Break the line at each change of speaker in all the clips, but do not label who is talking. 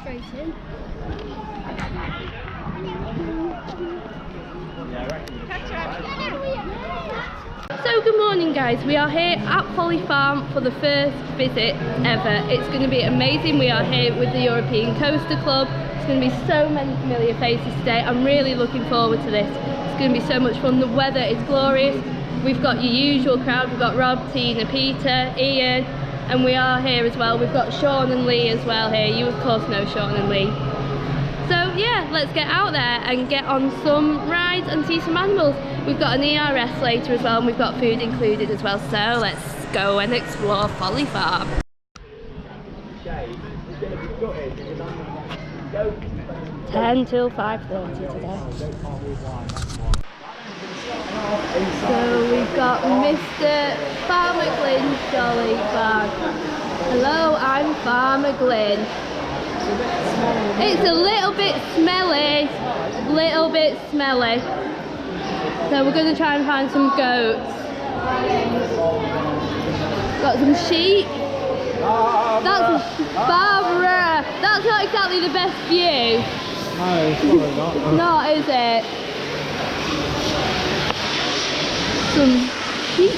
Straight in. So good morning guys, we are here at Folly Farm for the first visit ever. It's going to be amazing. We are here with the European Coaster Club. It's going to be so many familiar faces today. I'm really looking forward to this. It's going to be so much fun. The weather is glorious. We've got your usual crowd. We've got Rob, Tina, Peter, Ian, and we are here as well. We've got Shawn and Lee as well here. You of course know Shawn and Lee. So yeah, let's get out there and get on some rides and see some animals. We've got an ERS later as well, and we've got food included as well. So let's go and explore Folly Farm. 10 till 5:30 today. So we've got Mr. Farmer Glynn's Jolly Bag. Hello, I'm Farmer Glynn. It's a little bit smelly, So we're going to try and find some goats. Got some sheep. That's Barbara. That's not exactly the best view.
No, it's probably not.
Not, is it? Some sheep.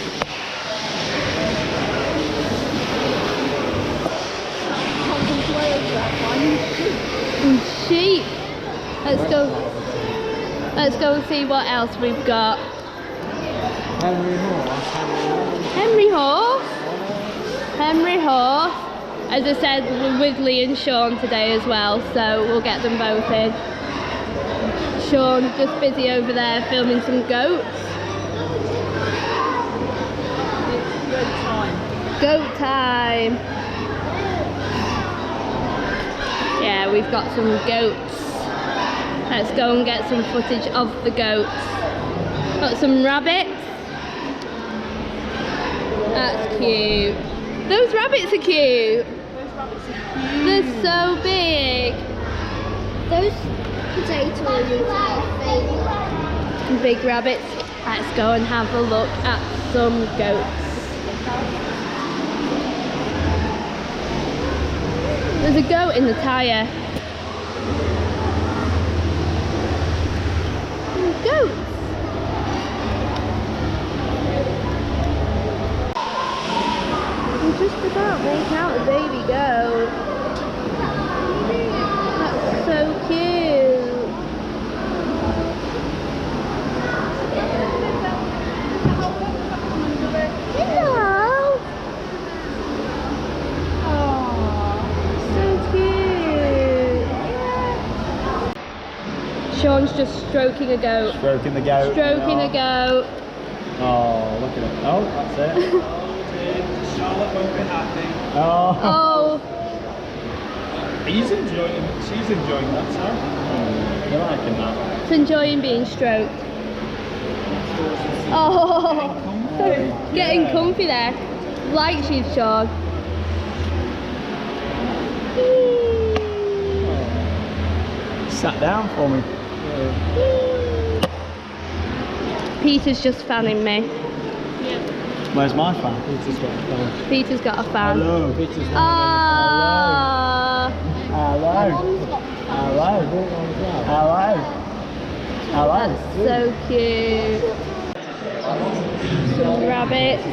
Some sheep. Let's go and see what else we've got. Henry Horse. As I said, we're with Lee and Shawn today as well, so we'll get them both in. Shawn's just busy over there filming some goats. Goat time. Yeah, we've got some goats. Let's go and get some footage of the goats. Got some rabbits. That's cute. Those rabbits are cute. They're so big.
Those potatoes are
Big rabbits. Let's go and have a look at some goats. There's a goat in the tyre. Goats. You just about make out a baby goat. That's so cute. Hello. Shawn's just stroking a goat.
Stroking the goat.
Stroking a goat.
Oh, look at it. Oh, that's it.
Charlotte won't be happy.
Oh.
He's enjoying it. She's enjoying that, so.
You're liking that.
It's enjoying being stroked. Oh. Getting comfy there. Like she's Shawn.
Sat down for me.
Peter's just fanning me.
Where's my fan? Peter's got a fan.
Peter's got a fan.
Hello. Peter's
Ah.
Hello.
That's so cute. Some rabbits.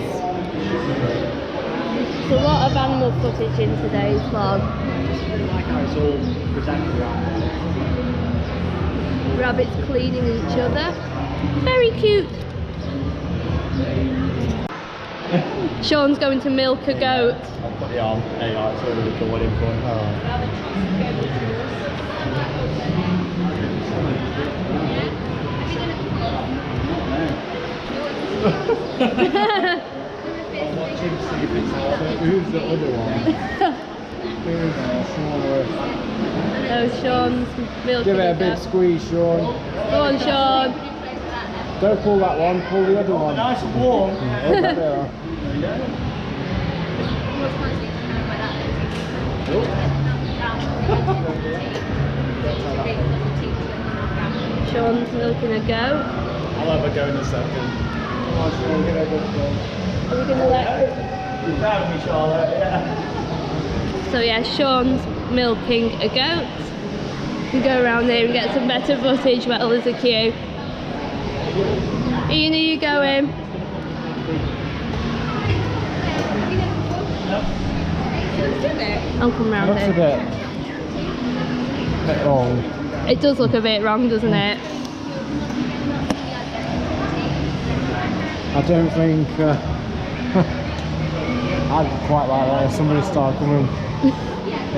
There's a lot of animal footage in today's vlog.
I like how it's all presented around there.
Rabbits cleaning each other. Very cute. Shawn's going to milk a goat.
I'll put the arm. There you are, it's already recording for him. I'll watch him see if it's out. Who's the other one? Who's the smaller?
Oh, Shawn's milking
Give it a
goat.
big squeeze, Shawn.
Go on, Shawn.
Don't pull that one, pull the other one.
Nice and warm.
Oh, there they are.
Shawn's milking a goat.
I'll have a go in a second.
Are we going to let...
You're proud of me, Charlotte, yeah.
So yeah, Shawn's milking a goat. We go around here and get some better footage while there's a queue. Iain, are you going? I'll come round
Looks a
here.
bit wrong.
It does look a bit wrong, doesn't it?
I don't think I'd quite like that if somebody started coming.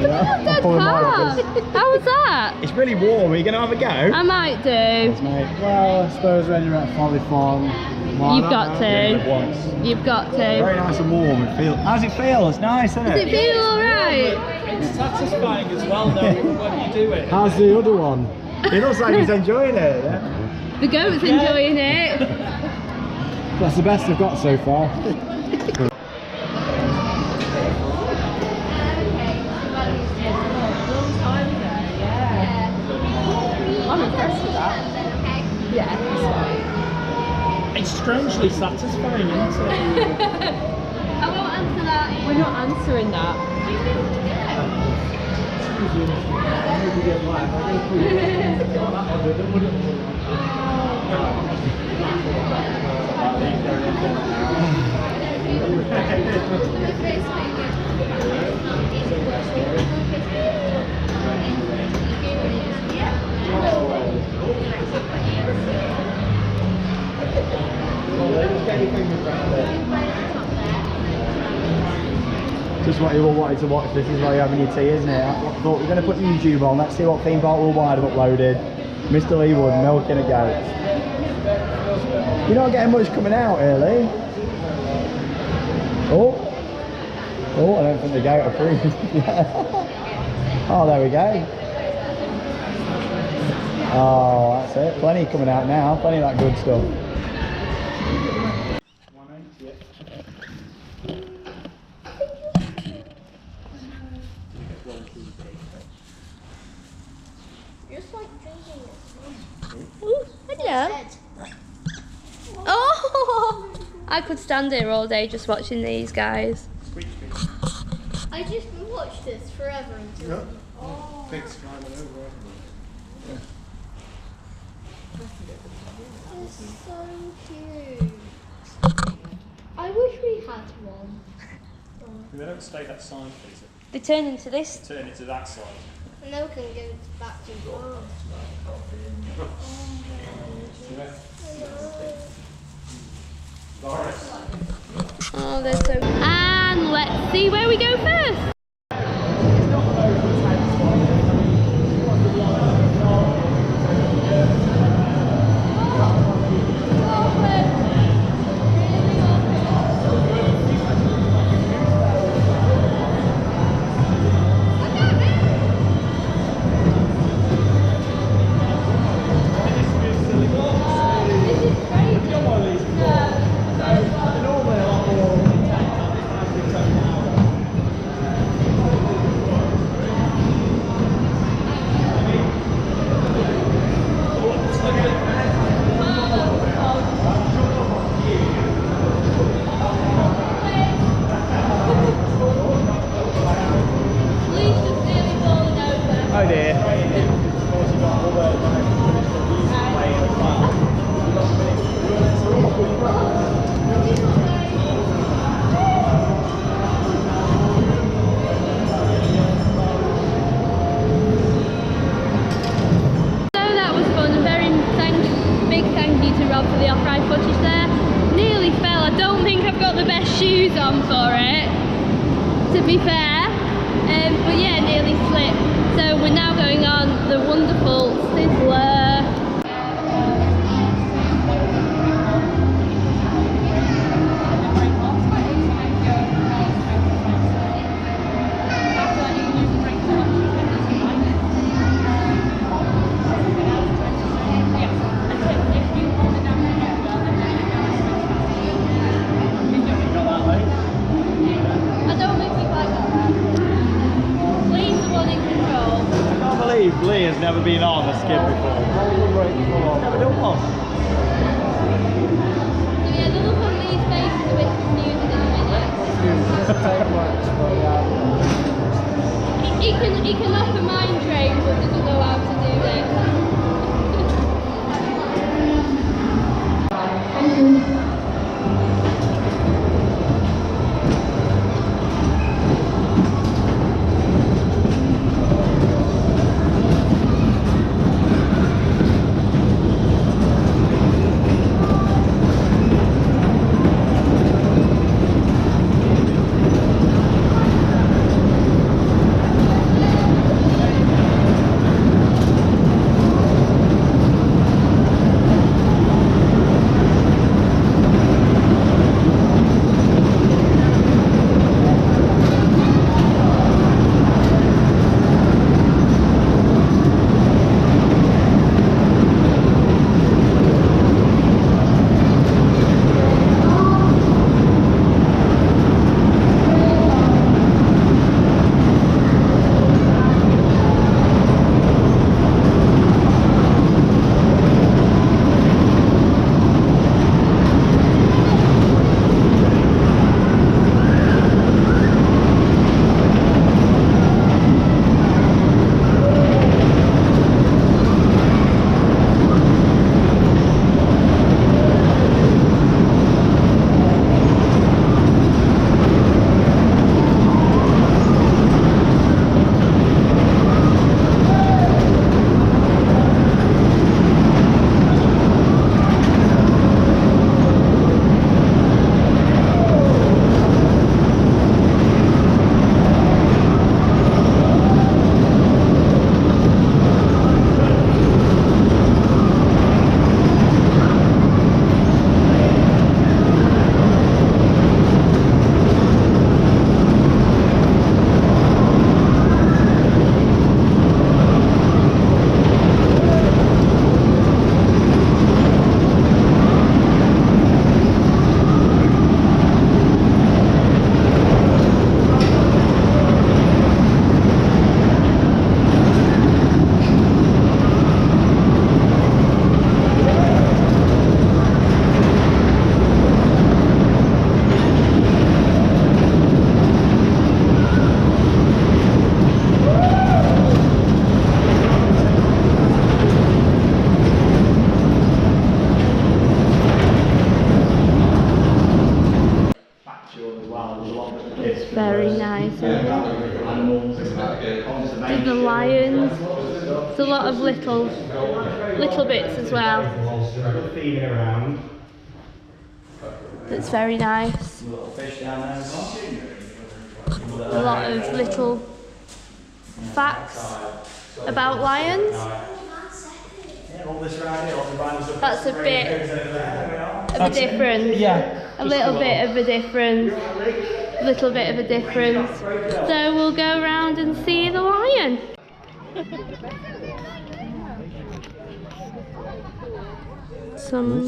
Dead car. How was that?
It's really warm. Are you going to have a go?
I might do.
Mate, well, I suppose when you're at Folly Farm,
You've got to. You've got to.
Very nice and warm. How's it feel? It's nice, isn't
Does it feel alright?
It's satisfying as well, though, when you do it.
How's the other one?
It looks like he's enjoying it. Yeah?
The goat's enjoying it.
That's the best I've got so far.
I'm impressed with that. Yeah.
It's strangely satisfying, isn't it?
I won't answer that.
We're not answering that.
Just what you all wanted to watch. This is why you're having your tea, isn't it? I thought we're going to put YouTube on. Let's see what theme park worldwide have uploaded. Mr. Leewood milking a goat. You're not getting much coming out, really. Oh, I don't think the goat approved. Oh, there we go. Oh, that's it. Plenty coming out now. Plenty of that good stuff.
Just like drinking it.
Ooh, hello. Oh! I could stand here all day just watching these guys.
I just watched this forever until.
Pigs climbing over.
It's so cute. I wish we had one.
They don't stay that side, please.
They turn into this.
Turn it to that side.
And then we can go back to farm.
Oh, they're so. And let's see where we go first.
Oh dear.
For the off-ride footage there. Nearly fell. I don't think I've got the best shoes on for it, to be fair, but yeah, nearly slipped. So we're now going on the wonderful Sizzler.
Lee has never been on a skid before. Never done one.
So yeah, the look on Lee's face is a bit confusing at the minute. He can offer mine train, but doesn't know how to do this. Very nice. There's the lions. There's a lot of little bits as well. It's very nice. A lot of little facts about lions. That's a bit of a difference.
Yeah.
A little bit of a difference. Little bit of a difference. So we'll go around and see the lion. Some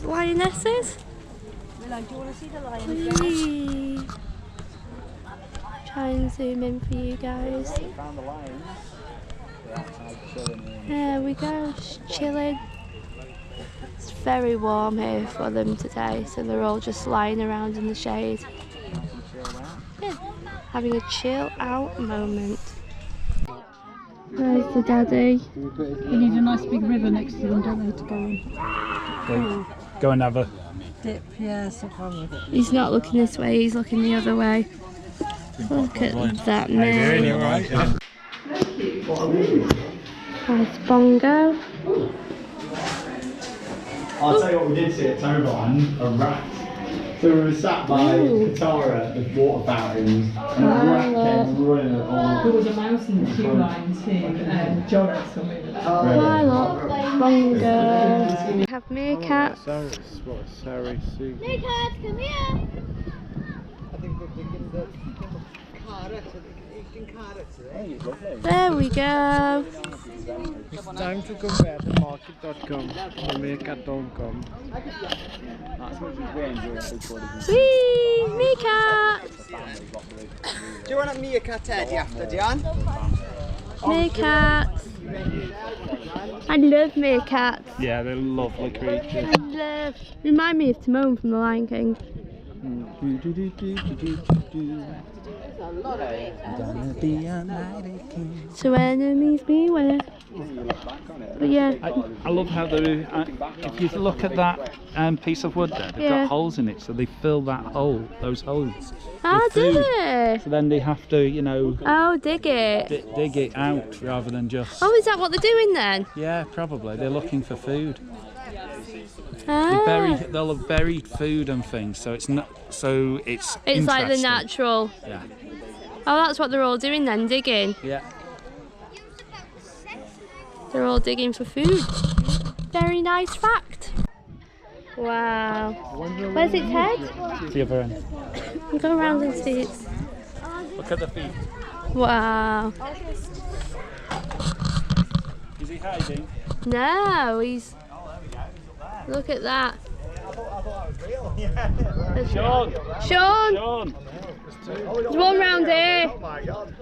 lionesses.
Do you want to see the lion?
Please. Try and zoom in for you guys.
Found the lions. They're outside chilling.
There we go, just chilling. It's very warm here for them today, so they're all just lying around in the shade. Yeah, having a chill out moment. There's the daddy.
We need a nice big river next to them, don't we, to go in?
Go and have a
Dip, yeah, so far with it.
He's not looking this way, he's looking the other way. Look at that man. Nice bongo.
I'll tell you what we did see at Toberland, a rat. So we were sat by Katara, the water fountains, and a rat came running at all.
There was a mouse in the queue line too, John had some in that.
Why not? Bongo. We have meerkat.
Meerkat, come here.
There we go.
It's time to compare the market.com to meerkat.com.
Whee! Meerkat!
Do you want a meerkat Eddie after, Diane?
Meerkats. I love meerkats.
Yeah, they're lovely creatures.
Remind me of Timon from The Lion King. So enemies beware. But yeah.
I love how they. If you look at that piece of wood there, they've got holes in it, so they fill those holes.
Oh,
with
did
food.
it?
So then they have to, you know.
Oh, dig it.
Dig it out rather than just.
Oh, is that what they're doing then?
Yeah, probably. They're looking for food.
Ah.
They'll have buried food and things, so it's not. So it's.
It's like the
interesting.
natural.
Yeah.
Oh, that's what they're all doing then, digging.
Yeah.
They're all digging for food. Very nice fact. Wow. Where's its head?
The other end.
We'll go around and see it.
Look at the feet.
Wow.
Is he hiding?
No, he's. Look at that.
Shawn!
Shawn!
Shawn!
There's one round here.
Oh my god.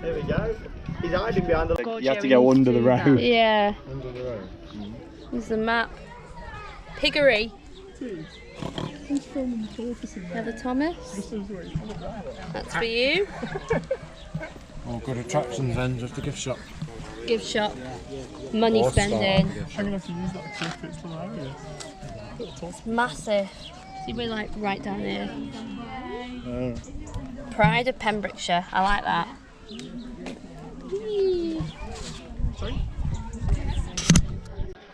There we go. He's hiding behind the... You have to go under the road.
Yeah.
Under the road.
There's the map. Piggery. Heather Thomas. That's for you.
Oh, good attractions then, just a gift shop.
Gift shop. Money
Or
spending.
I'm gonna have to use that clip, it's hilarious.
It's massive. See, we're like right down here.
Oh.
Pride of Pembrokeshire. I like that.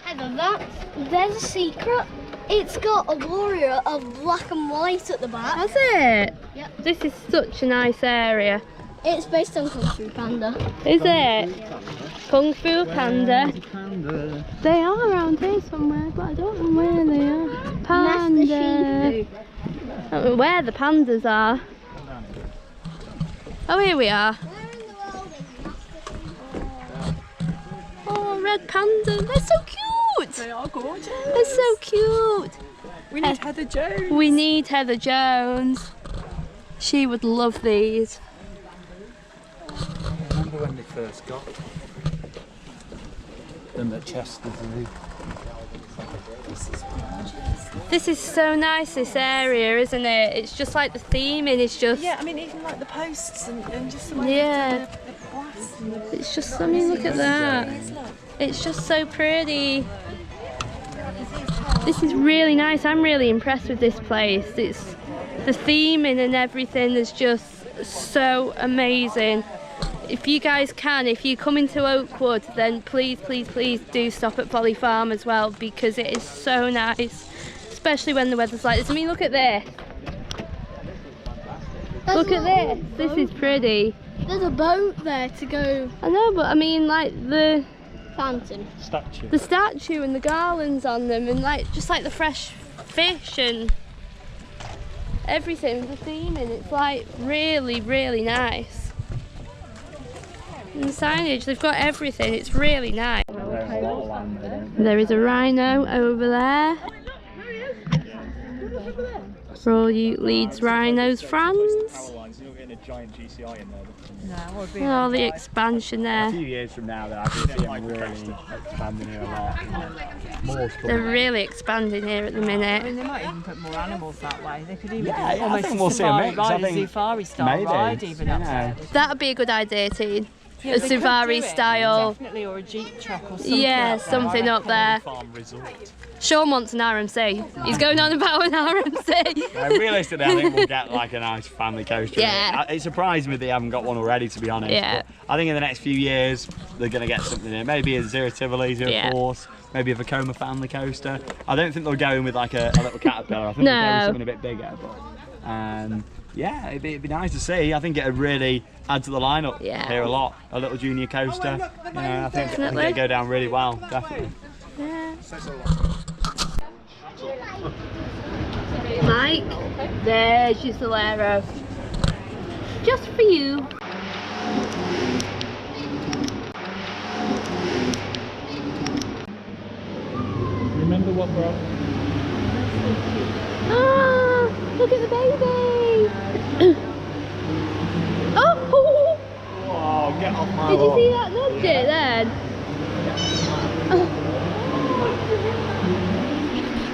Heather, there's a secret. It's got a warrior of black and white at the back.
Has it?
Yep.
This is such a nice area.
It's based on Kung Fu Panda.
Is it? Kung Fu Panda. They are around here somewhere, but I don't know where they are. Panda.
Master Shifu.
I don't know where the pandas are. Oh, here we are. Oh, red panda. They're so cute.
They are gorgeous.
They're so cute.
We need Heather Jones.
We need Heather Jones. She would love these.
Remember when they first got them at Chester Zoo?
This is so nice, this area, isn't it? It's just like the theming is just...
Yeah, I mean, even like the posts and just the way
Yeah.
the glass and the...
It's just, I mean, look at that. It's just so pretty. This is really nice. I'm really impressed with this place. It's the theming and everything is just so amazing. If you guys can, if you come into Oakwood, then please, please, please do stop at Folly Farm as well, because it is so nice, especially when the weather's like this. I mean, look at this. Look at this. This is pretty.
There's a boat there to go.
I know, but I mean, like the
Fountain.
statue and the garlands on them, and like just like the fresh fish and everything, the theming, it's like really, really nice. And the signage, they've got everything, it's really nice. There is a rhino over there. For all you Leeds Rhinos fans. Oh, the expansion
A
there.
few years from now, I can see them really expanding here a lot. More stuff.
They're really expanding here at the
I mean,
minute.
they might even put more animals that way. They could even
Yeah,
do
I
almost
think
a
we'll see a
safari
mix. I
ride, a
think
safari style
maybe,
ride even up
you know.
there.
That'd be a good idea, Teen.
Yeah,
A
they could do
safari
it,
style.
Definitely, or a jeep track or something.
Yeah,
up there.
something up there.
Farm resort.
Sean wants an RMC. He's going on about an RMC.
Realistically, I think we'll get like a nice family coaster.
Yeah.
It surprised me they haven't got one already, to be honest.
Yeah.
But I think in the next few years, they're going to get something in. Maybe a Zero Tivoli, Zero
Yeah.
Force, maybe a Vekoma family coaster. I don't think they'll go in with like a little Caterpillar. I think they'll go
No.
with something a bit bigger. But, yeah, it'd be nice to see. I think it'd really add to the lineup
Yeah.
here a lot. A little junior coaster. You know, I think
Definitely.
it'd go down really well, definitely.
Yeah. Mike, there's your Solero. Just for you.
Remember what brought?
Ah, look at the baby. Oh!
Oh, get off my
Did you
lawn.
see that nudge it then?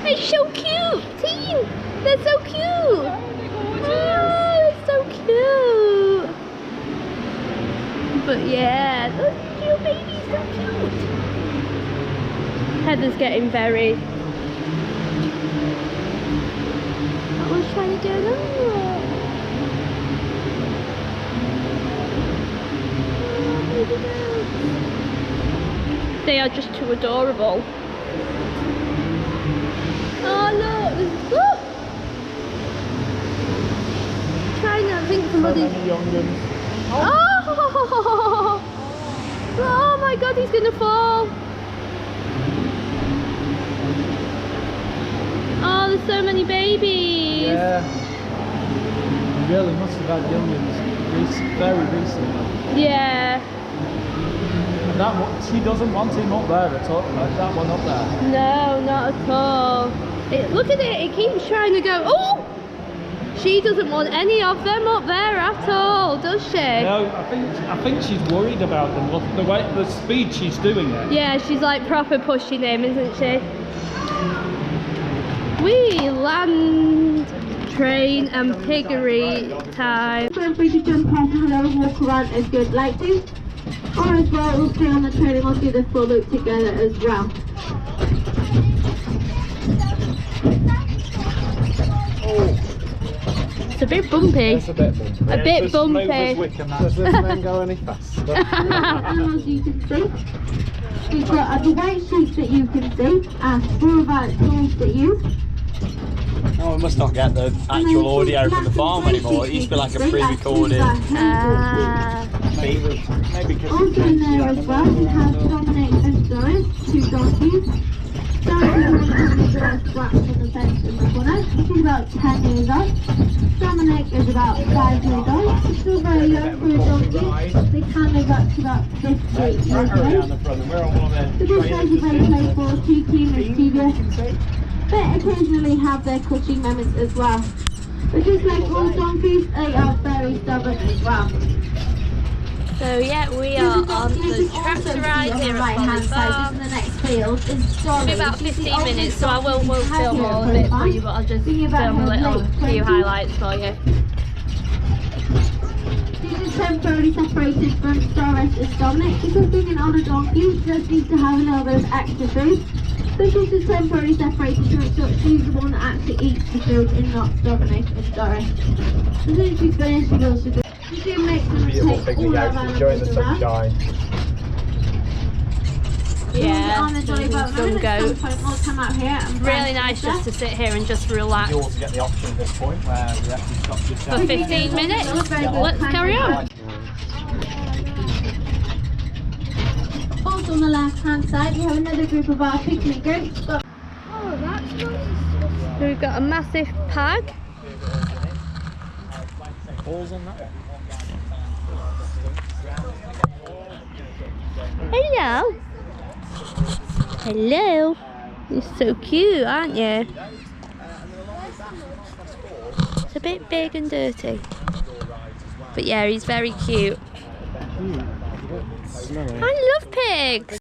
It's so cute, Teen. They're so cute. But yeah, look at your baby, so cute. Heather's getting very... That one's trying to get over. They are just too adorable. Oh look! Look! Trying to think somebody's... Oh! Oh my god, he's gonna fall! Oh, there's so many babies!
Yeah. You really must have had youngins very recently.
Yeah.
And that one, she doesn't want him up there at all, like that one up there.
No, not at all. Look at it, it keeps trying to go. Oh! She doesn't want any of them up there at all, does she?
No, I think she's worried about them. Look, the speed she's doing it.
Yeah, she's like proper pushing him, isn't she? We land, train and piggery time.
Feel free to jump off and have a walk around as you'd like to. Or as well, we'll stay on the train and we'll do the full loop together as well.
It's a bit bumpy.
It's a bit bumpy.
A bit bumpy.
Does this man go any faster?
And as you can see, we've got the white sheets that you can see and 4 of our tools that use.
Oh, we must not get the actual audio from the farm anymore. It used to be like a pre-recorded. Maybe
Also in there as well, we have Dominic and Doris, 2 donkeys. Doris is the black on the fence in the corner. She's about 10 years old. Dominic is about 5 years old. She's still very young for a donkey. They can live up to about 58 years of age. The bush are very playful, 2 clean, mischievous, but occasionally have their clutching moments as well. But just like all donkeys, they are very stubborn as well.
So yeah, we are on the tractor ride here at Folly Farm.
The next field is
It'll be about 15 minutes, so I will film all of it for you, but I'll just film a few highlights for you.
These are temporarily separated from Doris and Dominic because being on a donkey just needs to have a little bit of extra food. So she's just temporarily separated from it, so she's the one that actually eats the food and not Dominic and Doris. As soon as she's finished, she goes to the... You do make them take all of our animals around.
Yeah,
On the jolly boat
some
ride, at some
goats.
point we'll come out here and
Really nice just to sit here and just relax.
You also get the option at this point where we actually stop just
For 15 minutes, let's carry on.
Also on the left hand side we have another group of our picnic goats.
Oh, that's nice. So we've got a massive pag.
balls on that.
Hello. Hello. You're so cute, aren't you? It's a bit big and dirty. But yeah, he's very cute. I love pigs.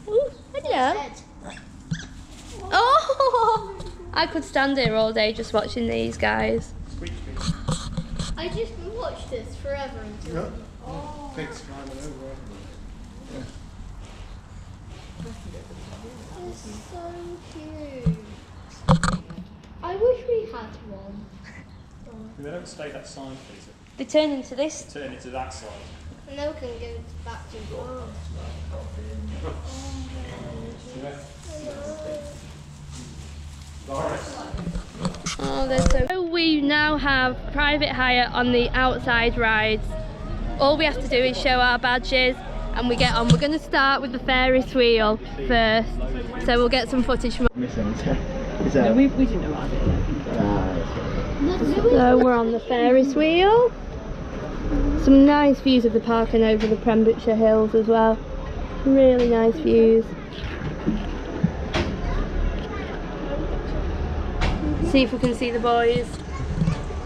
Ooh, hello. Oh, I could stand here all day just watching these guys.
I just watched this forever until.
Pigs climbing over.
It's so cute. I wish we had one.
They don't stay that side, Peter.
They turn into this.
Turn it to that side.
And then we can go back to farm.
Oh, they're so. We now have private hire on the outside rides. All we have to do is show our badges and we get on. We're going to start with the Ferris wheel first, so we'll get some footage from.
No, we didn't arrive at 11.
So we're on the Ferris wheel. Some nice views of the park and over the Pembrokeshire Hills as well. Really nice views. See if we can see the boys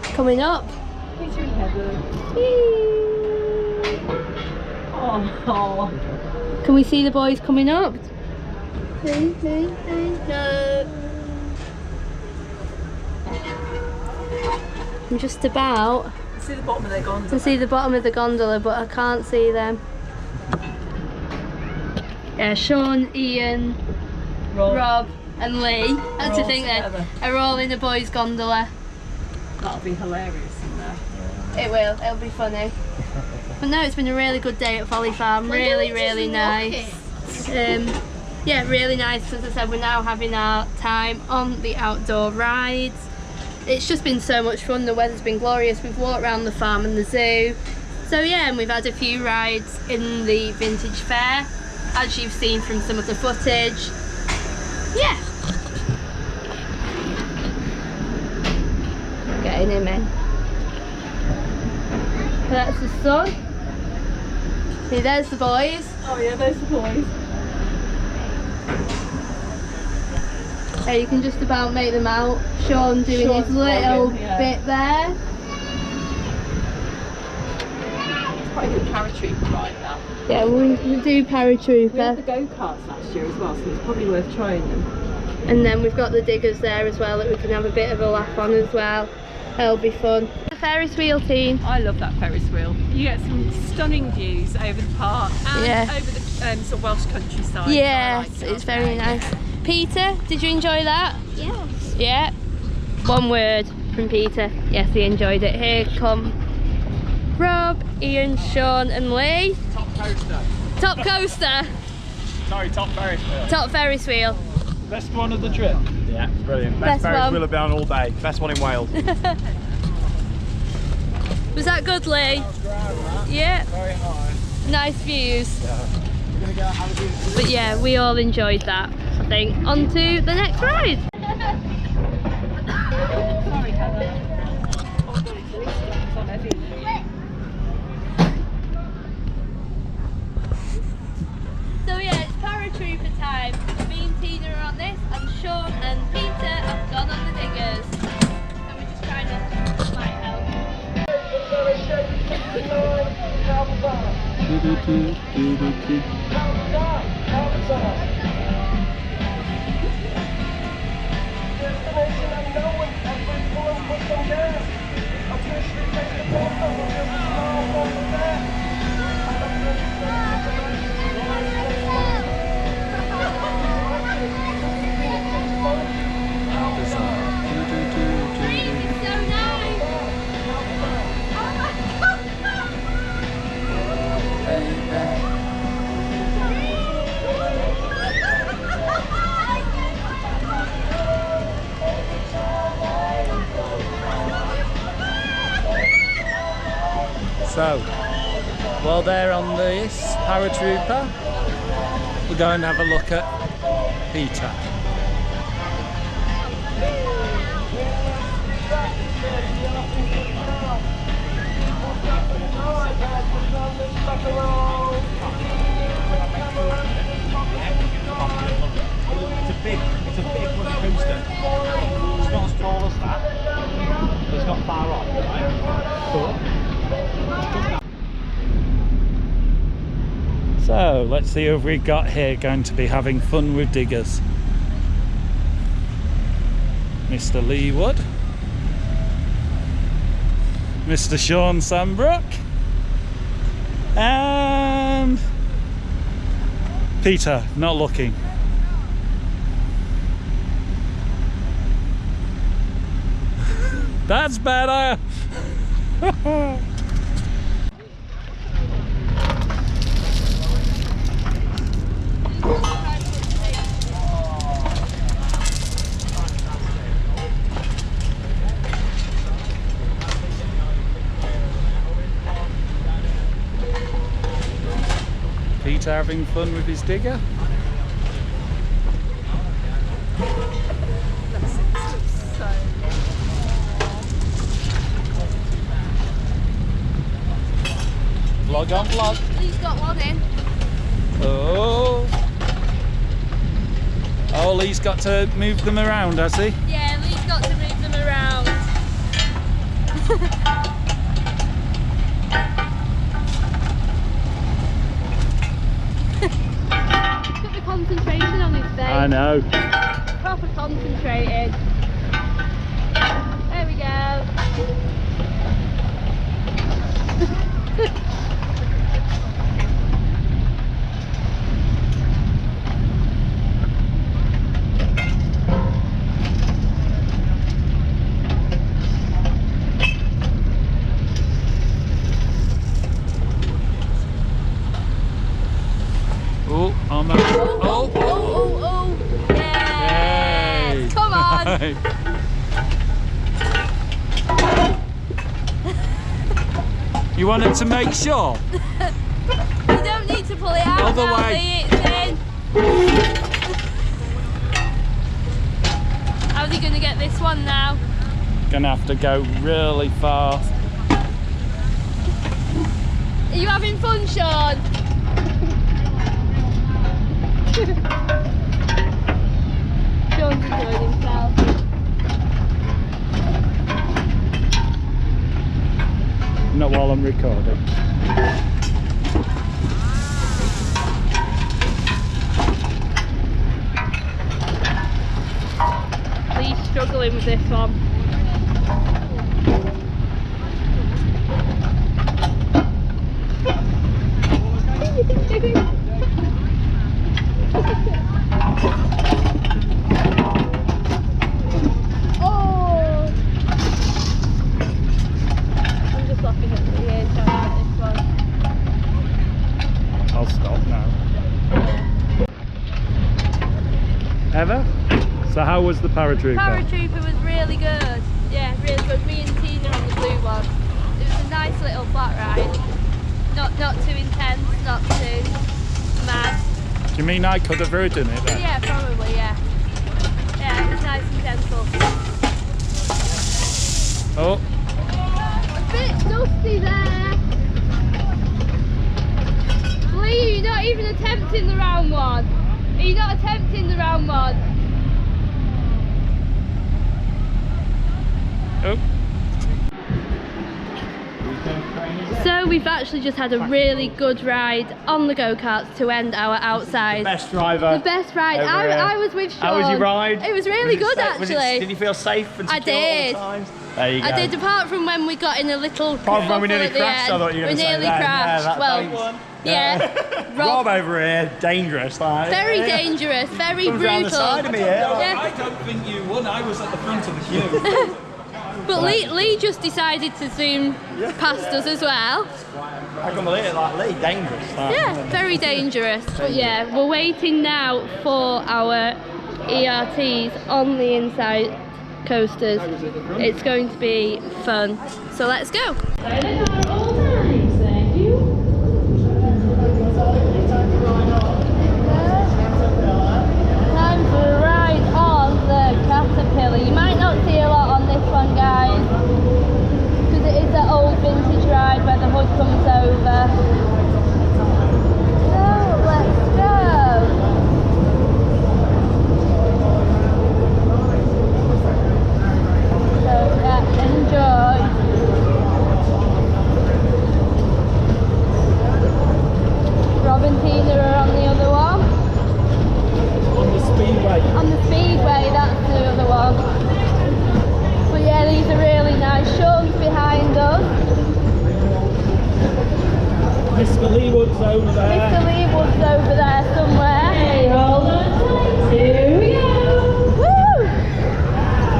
coming up.
Oh.
Can we see the boys coming up? No. I'm just about
See the bottom of their gondola.
to see the bottom of the gondola, but I can't see them. Yeah, Shawn, Iain, Rob and Lee. That's the thing then. Are all in a boys' gondola.
That'll be hilarious in there.
It will. It'll be funny. But no, it's been a really good day at Folly Farm. Really, really nice. Yeah, really nice. As I said, we're now having our time on the outdoor rides. It's just been so much fun. The weather's been glorious. We've walked around the farm and the zoo. So yeah, and we've had a few rides in the vintage fair, as you've seen from some of the footage. Yeah. Getting him in. That's the sun. See, there's the boys.
Oh yeah, there's the boys.
Yeah, you can just about make them out. Shawn doing his little bit there.
It's quite a good paratrooper ride that.
Yeah, we do paratrooper.
We had the go-karts last year as well, so it's probably worth trying them.
And then we've got the diggers there as well that we can have a bit of a laugh on as well. That'll be fun. The Ferris wheel team.
I love that Ferris wheel. You get some stunning views over the park and over the sort of Welsh countryside.
Yes,
so I like
it's very nice. Peter, did you enjoy that?
Yes.
Yeah. One word from Peter. Yes, he enjoyed it. Here come Rob, Iain, Shawn and Lee.
Top coaster.
Top coaster.
Sorry, top Ferris wheel.
Top Ferris wheel.
Best one of the trip.
Yeah, brilliant.
Best
Best Ferris
one.
wheel I've been on all day. Best one in Wales.
Was that good, Lee? Yeah.
Very high.
Nice views.
Yeah. We're gonna go have a good.
But yeah, we all enjoyed that, I think. On to the next ride.
Sorry, Heather. Oh, God, it's on heavy.
So yeah, it's paratrooper time. Me and Tina are on this, and Shawn and Peter have gone on the diggers. So we're just trying to like help.
So, while they're on this paratrooper, we'll go and have a look at Peter.
It's a big roller coaster. It's not as tall as that. But it's not far off, right?
So, let's see who we've got here going to be having fun with diggers. Mr. Lee Wood, Mr. Shawn Sambrook, and Peter, not looking. That's better. Peter having fun with his digger. Vlog on vlog.
Lee's got one in.
Oh. Oh, Lee's got to move them around, has he?
Yeah, Lee's got to move them around. Got the concentration on his face.
I know.
Proper concentrated. There we go.
Oh, I'm out.
Oh. Yes.
Yay.
Come on.
You wanted to make sure?
You don't need to pull it out.
Other
now,
way.
Lee, it's in. How's he going to get this one now?
Gonna have to go really fast.
Are you having fun, Shawn? Shawn's enjoying himself.
Not while I'm recording.
Lee's struggling with this one. Oh! I'm just laughing at the ears trying to get this one.
I'll stop now. Ever? So how was the paratrooper?
Paratrooper was really good. Yeah, really good. Me and Tina on the blue one. It was a nice little flat ride. Not too intense, not too mad.
Do you mean I could have ridden it then?
Yeah, probably, yeah. Yeah, it was nice and gentle.
Oh,
A bit dusty there. Lee, you're not even attempting the round one. Are you not attempting the round one?
oh.
So we've actually just had a really good ride on the go-karts to end our outside.
Best driver.
The best ride.
Over here.
I was with Shawn.
How was your ride?
It was really good
Was
actually.
did you feel safe and
I
secure all
did.
the times? There you go.
I did, apart from when we got in a little
Apart from when we
kerfuffle
nearly
at the
crashed,
end.
I thought you were
We
going to say
nearly
that.
crashed.
Yeah,
well, yeah.
Rob over here, dangerous. Like,
Very dangerous, very
comes
brutal.
round the side of me here.
Yeah.
I don't think you won. I was at the front of the queue.
But Lee just decided to zoom past us as well.
I can believe it, like Lee, dangerous. Like.
Yeah, very dangerous. But yeah, we're waiting now for our ERTs on the inside coasters. It's going to be fun. So let's go. Time for a ride on the Caterpillar. You might not see a lot on this one, guys, because it is that old vintage ride where the hood comes over. So let's go. So yeah, enjoy. Rob and Tina are on the other one.
On the speedway.
On the speedway, that's the other one. But yeah, these are really nice. Shawn's behind us.
Mr. Lee Wood's over there.
Mr. Lee Wood's over there somewhere. Hey, hold on. Here we go. Woo!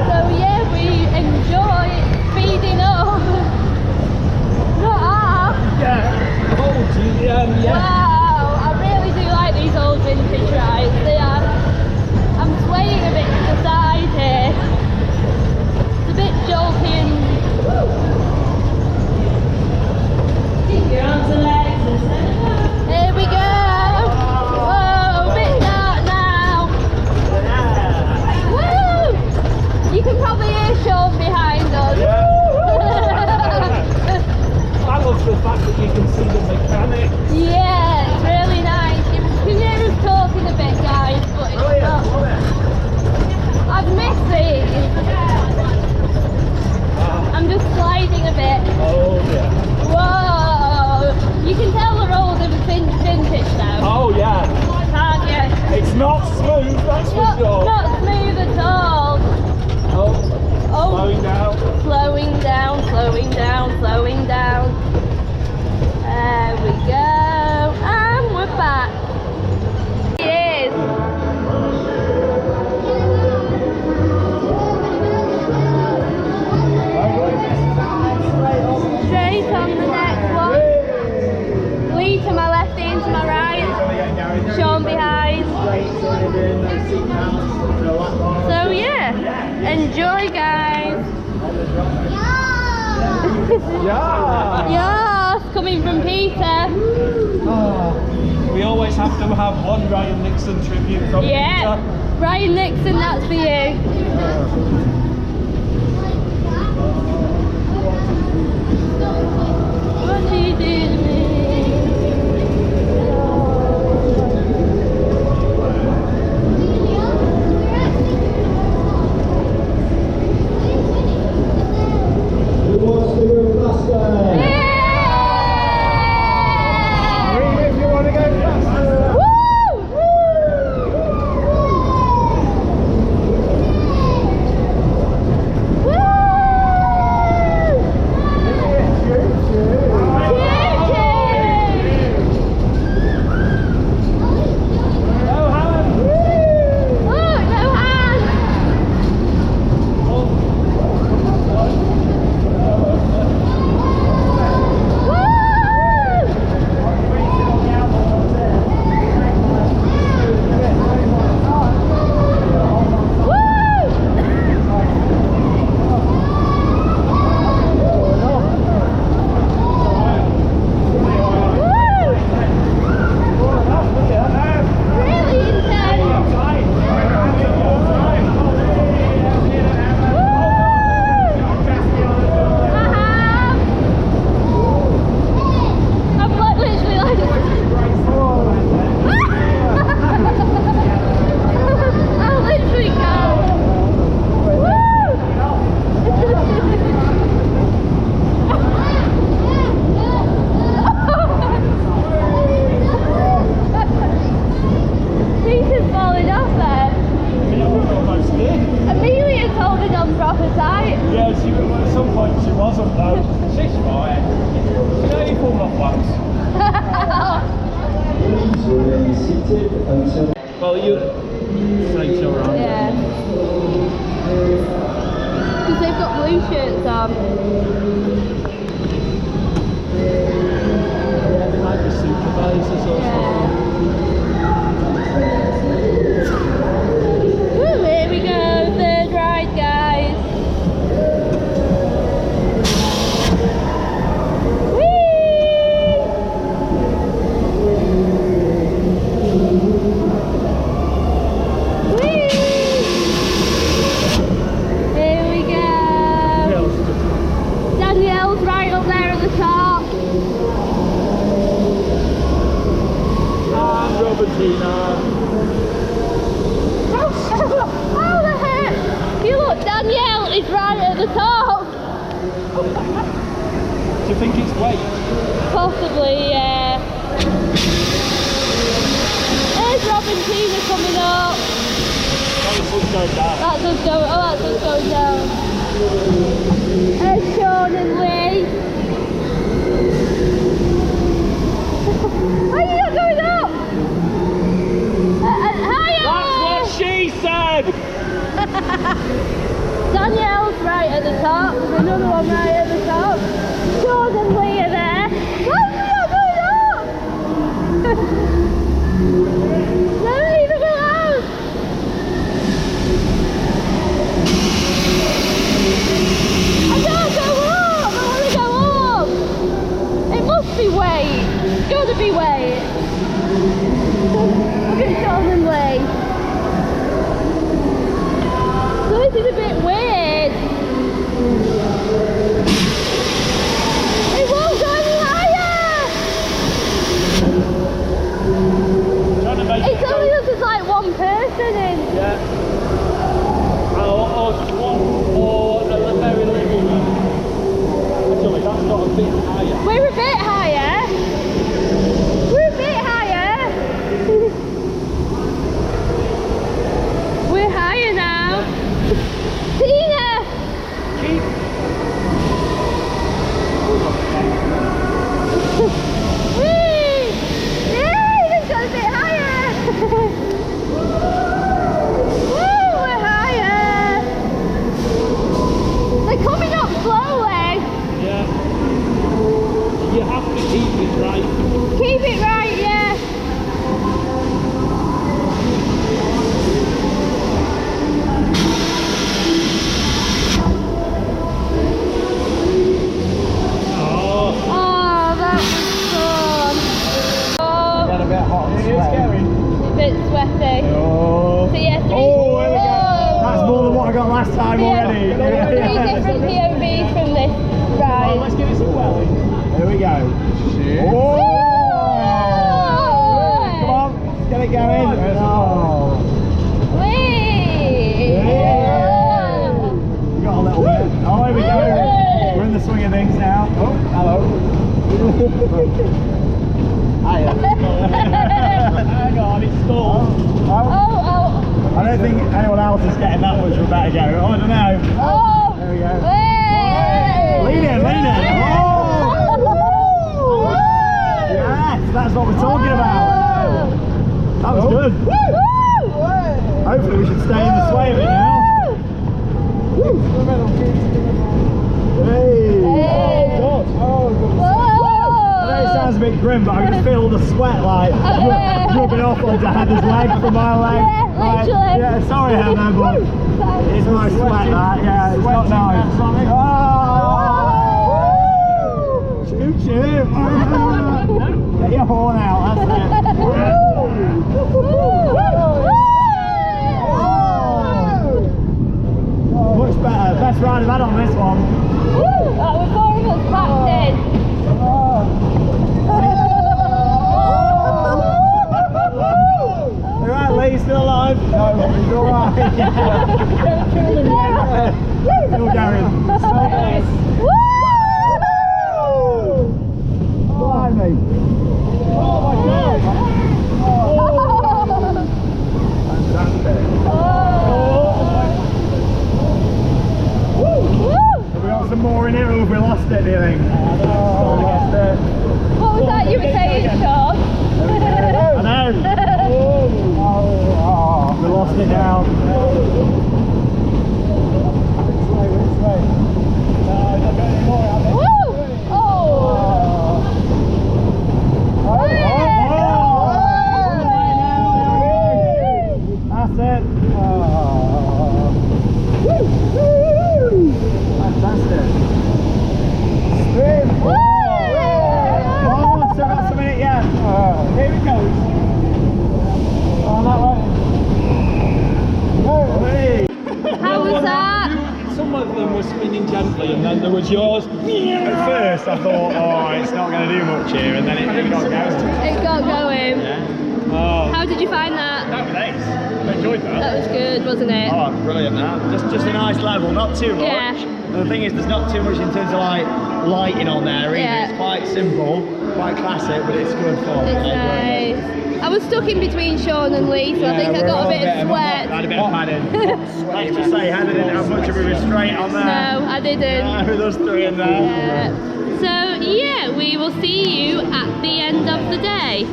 So yeah, we enjoy speeding up. Not half.
Yeah. Oh, gee, yeah.
Wow, I really do like these old vintage rides. They are. I'm swaying a bit to the side here. It's a bit jolty and. Keep your arms and legs. Here we go. Whoa.
Not smooth, that's for sure.
Not smooth at all.
Oh, slowing down.
Slowing down, slowing down, slowing down. There we go. And we're back. It is. Straight on the next one. Lee to my left, Iain to my right. Shawn behind. So yeah, enjoy guys.
Yeah.
Yes, coming from Peter.
We always have to have one Ryan Nixon tribute from
Yeah,
Peter.
Ryan Nixon, that's for you. What do you do to me?
Who wants to go faster? Read if you want to go faster.
Well, you say it's alright.
Yeah. Because they've got blue shirts on.
Yeah, they might be supervisors or something.
Woo, here we go, third ride, guys. Oh, the heck! You look, Danielle is right at the top.
Do you think it's weight?
Possibly, yeah. There's Robentina coming up. That does go down. That does go down. There's Shawn and Lee. Are you not going up? Hiya!
That's what she said!
Danielle's right at the top. There's another one right at the top. Shawn and Lee are there. Why are you not going up? No, leave it alone. I can't go up. I want to go up. It must be weight. It's got to be weight. Look at Shawn and Lee. So this is a bit weird. It won't go any higher. It's only that there's like one person in.
Yeah. Or just one, or a very little one. Actually, that's not a bit higher.
We're a bit higher. We're a bit higher. So yeah, three.
Oh, there we go. That's more than what I got last time already.
Three different POVs from this ride.
Let's give it some welly.
Here we go. Oh! Come on, get it going. Oh.
Whee!
We got a little bit. Oh, here we go. We're in the swing of things now. Oh, hello. Hiya.
Hang on, it's stalled.
Oh.
I don't think anyone else is getting that much of a better go. Oh, I don't know.
Oh.
There we go.
Whee!
Lean in, lean in. Oh! Yes, that's what we're talking about. That was good. Hopefully we should stay in the sway of it now. Hey!
Oh,
I know it sounds a bit grim, but I can just feel all the sweat like rubbing off onto Heather's leg from my leg.
Yeah, literally.
Yeah, sorry Heather, but it's my sweat that. Yeah, it's not nice. Oh! Shoot, shoot! Get your horn out, that's it. Much better. Best ride I've had on this one.
That was 4 of us packed in.
Alright, Lee, still alive? No, he's alright. Still going. Blimey. Oh my God. Fantastic. Have we got some more in here or have we lost it, do you think?
What was that you were saying, Shawn?
I know. We lost it now. That's it. Fantastic. Spin. Oh, still got some in it yet. Here it goes. Oh, that way.
How was that?
Some of them were spinning gently, and then there was yours.
At first I thought, oh, it's not going to do much here, and then it got going.
It got going.
Yeah. Oh,
How did you find that?
that was nice. I enjoyed that.
That was good, wasn't it?
Oh, brilliant. Just a nice level, not too much.
Yeah.
And the thing is, there's not too much in terms of like lighting on there either.
Yeah.
It's quite simple, quite classic, but it's good fun.
It's nice. I was stuck in between Shawn and Lee, so I think I got a bit of sweat.
I had a bit of padding. Let's just say Heather didn't have much of a restraint on there.
No, I didn't.
With us three in there.
Yeah. So yeah, we will see you at the end of the day.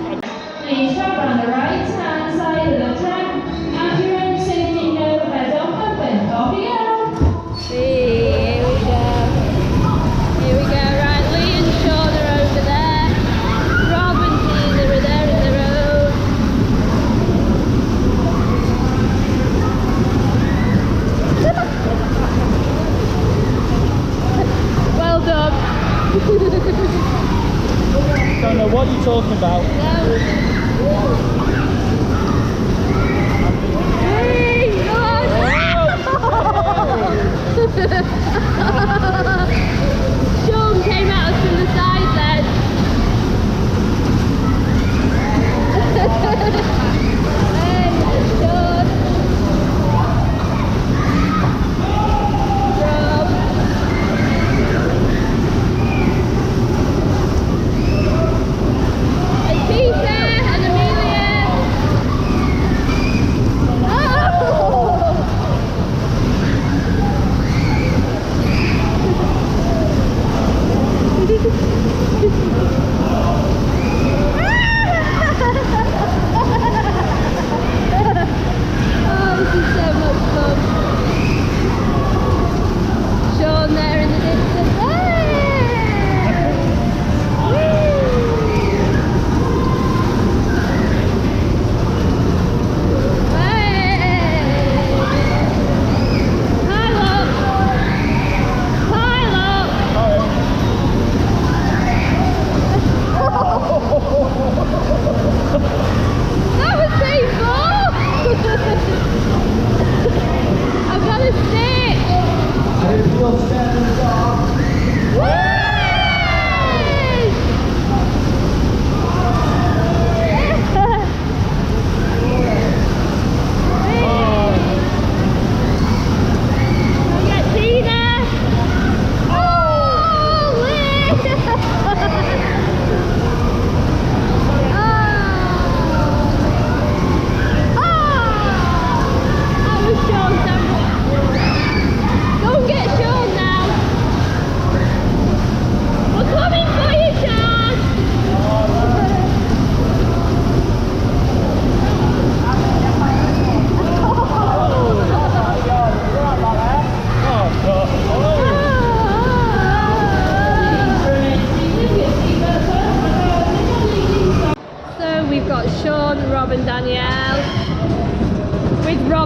Please jump on the right hand side of the track. Have your own safety note head on open. Off you go.
Here we go. Here we go. Right, Lee and Shawn are over there. Rob and Tina are there in the road. Well done.
Don't know what you're talking about.
No.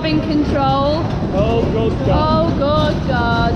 Rob in control.
Oh, good God.
Oh, good God.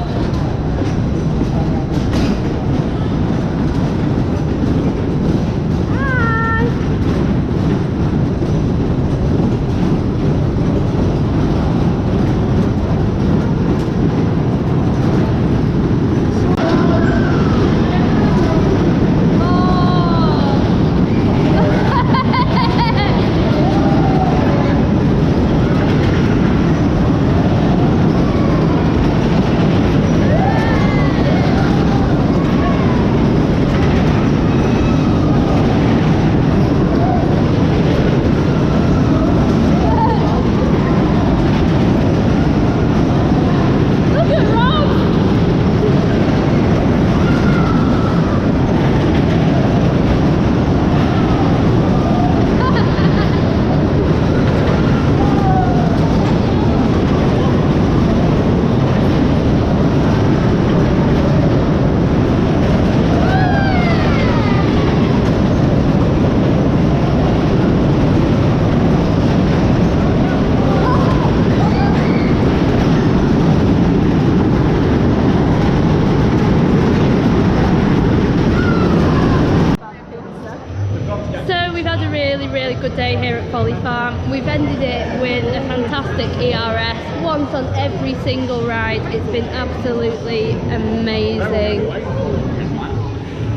Good day here at Folly Farm. We've ended it with a fantastic ERS, once on every single ride. It's been absolutely amazing.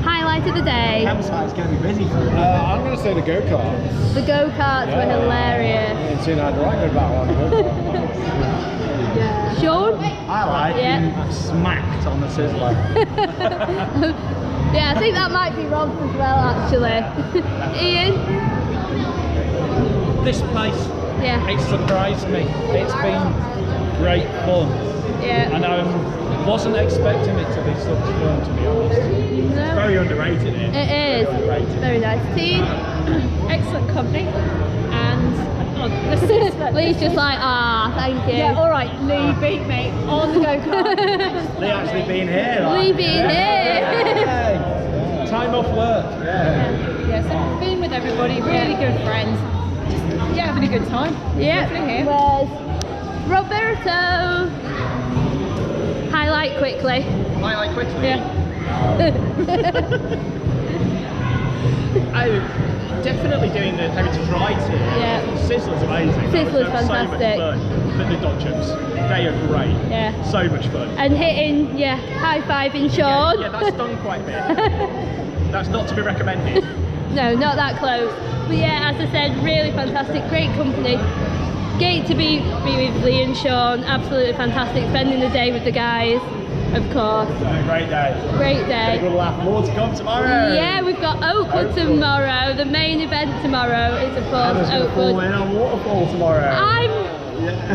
Highlight of the day.
Campsite's going to be busy for
I'm going to say the go-karts.
The go-karts were hilarious.
I ain't seen I'd right good about one go-kart.
Yeah. Shawn?
I like being smacked on the sizzler.
Yeah, I think that might be Rob's as well, actually. Ian?
This place, it surprised me. It's been great fun.
Yeah.
And I wasn't expecting it to be such fun, to be honest.
No.
It's very underrated here.
It is. Very nice. Team?
Excellent company. And
Lee's just like, thank you.
yeah, all right, Lee beat me on the go-kart.
Lee actually being here. Like.
Lee being here.
Time off work.
Yeah, so being with everybody, really good friends. Just, having a good time.
Yeah.
Here.
Where's Roberto? Highlight quickly.
Highlight quickly?
Yeah.
Definitely doing the heritage rides here.
Yeah.
Sizzler's amazing.
Sizzler's
That was
fantastic.
So much fun. But the dodgems, they are great.
Yeah.
So much fun.
And hitting, high-fiving Shawn.
Yeah, that's done quite a bit. That's not to be recommended.
No, not that close. But yeah, as I said, really fantastic, great company. Great to be with Lee and Shawn, absolutely fantastic. Spending the day with the guys, of course.
Great day.
Great day.
Good laugh. More to come tomorrow.
Yeah, we've got Oakwood tomorrow. The main event tomorrow is of course Oakwood.
Fall in on waterfall tomorrow.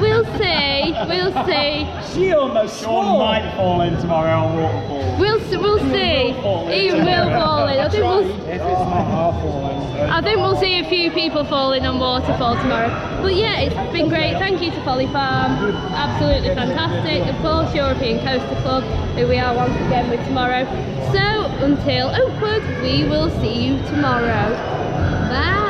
We'll see. We'll see.
She almost Shawn might fall in tomorrow on waterfall.
We'll see. Ian will fall in.
If it's not half falling.
I think we'll see a few people falling on waterfall tomorrow. But yeah, it's been great. Thank you to Folly Farm. Absolutely fantastic. Of course, European Coaster Club, who we are once again with tomorrow. So until Oakwood, we will see you tomorrow. Bye.